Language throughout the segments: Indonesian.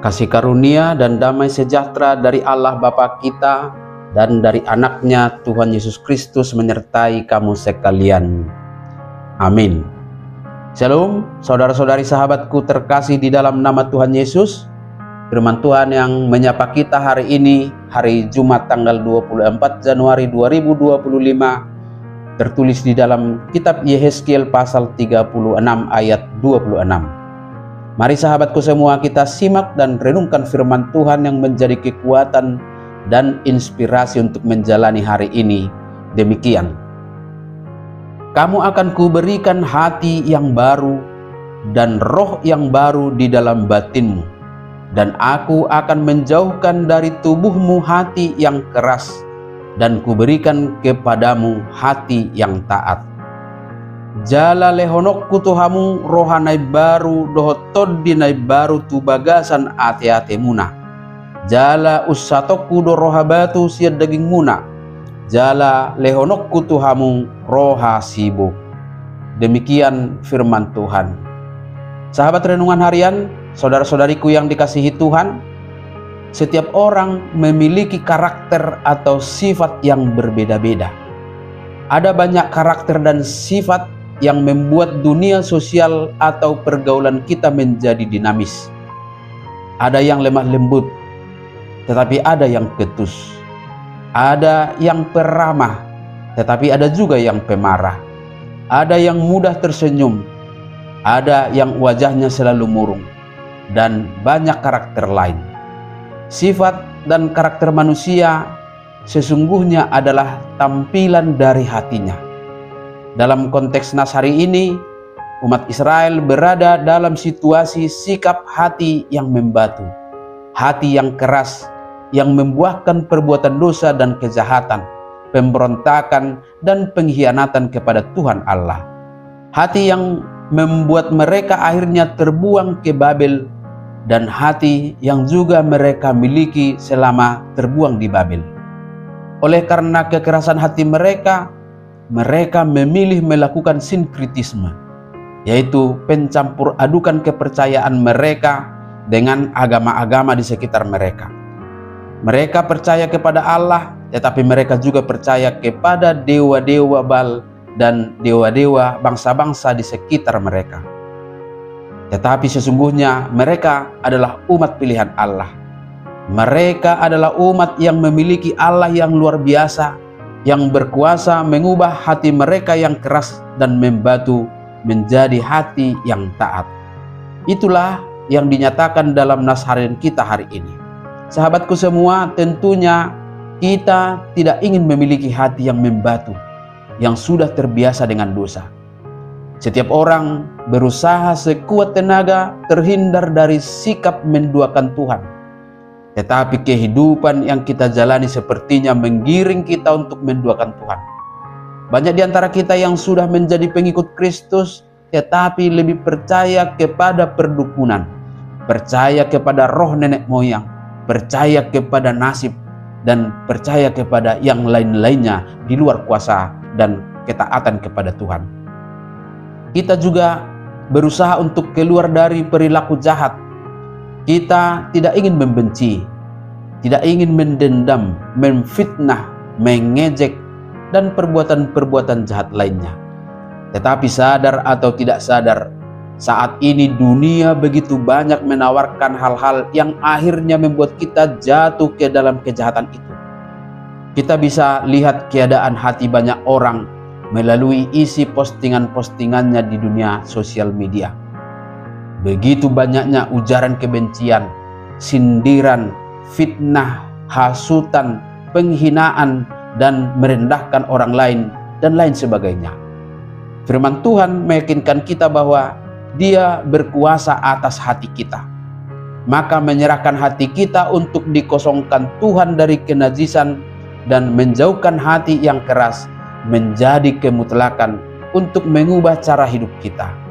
Kasih karunia dan damai sejahtera dari Allah Bapa kita dan dari anaknya Tuhan Yesus Kristus menyertai kamu sekalian. Amin. Shalom, saudara-saudari sahabatku terkasih di dalam nama Tuhan Yesus. Firman Tuhan yang menyapa kita hari ini, hari Jumat tanggal 24 Januari 2025, tertulis di dalam kitab Yehezkiel pasal 36 ayat 26. Mari sahabatku semua, kita simak dan renungkan firman Tuhan yang menjadi kekuatan dan inspirasi untuk menjalani hari ini. Demikian, kamu akan kuberikan hati yang baru dan roh yang baru di dalam batinmu, dan aku akan menjauhkan dari tubuhmu hati yang keras, dan kuberikan kepadamu hati yang taat. Jala lehonokku tuhamu rohanai baru dohotod dinai baru tu bagasan ate-ate muna. Jala usatokku do roha batu siad daging muna. Jala lehonokku tuhamu roha sibuk. Demikian firman Tuhan. Sahabat renungan harian, saudara-saudariku yang dikasihi Tuhan, setiap orang memiliki karakter atau sifat yang berbeda-beda. Ada banyak karakter dan sifat yang membuat dunia sosial atau pergaulan kita menjadi dinamis. Ada yang lemah lembut, tetapi ada yang ketus. Ada yang peramah, tetapi ada juga yang pemarah. Ada yang mudah tersenyum, ada yang wajahnya selalu murung, dan banyak karakter lain. Sifat dan karakter manusia sesungguhnya adalah tampilan dari hatinya. Dalam konteks nas hari ini, umat Israel berada dalam situasi sikap hati yang membatu, hati yang keras, yang membuahkan perbuatan dosa dan kejahatan, pemberontakan dan pengkhianatan kepada Tuhan Allah. Hati yang membuat mereka akhirnya terbuang ke Babel, dan hati yang juga mereka miliki selama terbuang di Babel. Oleh karena kekerasan hati mereka memilih melakukan sinkritisme, yaitu pencampur adukan kepercayaan mereka dengan agama-agama di sekitar mereka. Mereka percaya kepada Allah, tetapi mereka juga percaya kepada dewa-dewa Baal dan dewa-dewa bangsa-bangsa di sekitar mereka. Tetapi sesungguhnya mereka adalah umat pilihan Allah. Mereka adalah umat yang memiliki Allah yang luar biasa, yang berkuasa mengubah hati mereka yang keras dan membatu menjadi hati yang taat. Itulah yang dinyatakan dalam nas harian kita hari ini. Sahabatku semua, tentunya kita tidak ingin memiliki hati yang membatu, yang sudah terbiasa dengan dosa. Setiap orang berusaha sekuat tenaga terhindar dari sikap menduakan Tuhan. Tetapi kehidupan yang kita jalani sepertinya menggiring kita untuk menduakan Tuhan. Banyak di antara kita yang sudah menjadi pengikut Kristus, tetapi lebih percaya kepada perdukunan, percaya kepada roh nenek moyang, percaya kepada nasib, dan percaya kepada yang lain-lainnya di luar kuasa dan ketaatan kepada Tuhan. Kita juga berusaha untuk keluar dari perilaku jahat. Kita tidak ingin membenci, tidak ingin mendendam, memfitnah, mengejek, dan perbuatan-perbuatan jahat lainnya. Tetapi sadar atau tidak sadar, saat ini dunia begitu banyak menawarkan hal-hal yang akhirnya membuat kita jatuh ke dalam kejahatan itu. Kita bisa lihat keadaan hati banyak orang melalui isi postingan-postingannya di dunia sosial media. Begitu banyaknya ujaran kebencian, sindiran, fitnah, hasutan, penghinaan, dan merendahkan orang lain, dan lain sebagainya. Firman Tuhan meyakinkan kita bahwa Dia berkuasa atas hati kita. Maka menyerahkan hati kita untuk dikosongkan Tuhan dari kenajisan dan menjauhkan hati yang keras menjadi kemutlakan untuk mengubah cara hidup kita.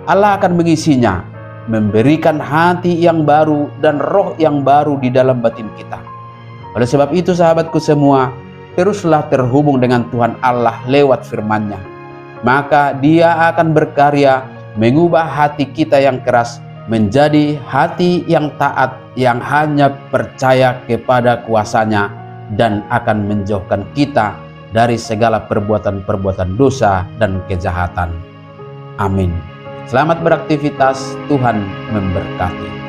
Allah akan mengisinya, memberikan hati yang baru dan roh yang baru di dalam batin kita. Oleh sebab itu sahabatku semua, teruslah terhubung dengan Tuhan Allah lewat firman-Nya. Maka Dia akan berkarya mengubah hati kita yang keras menjadi hati yang taat, yang hanya percaya kepada kuasa-Nya dan akan menjauhkan kita dari segala perbuatan-perbuatan dosa dan kejahatan. Amin. Selamat beraktivitas, Tuhan memberkati.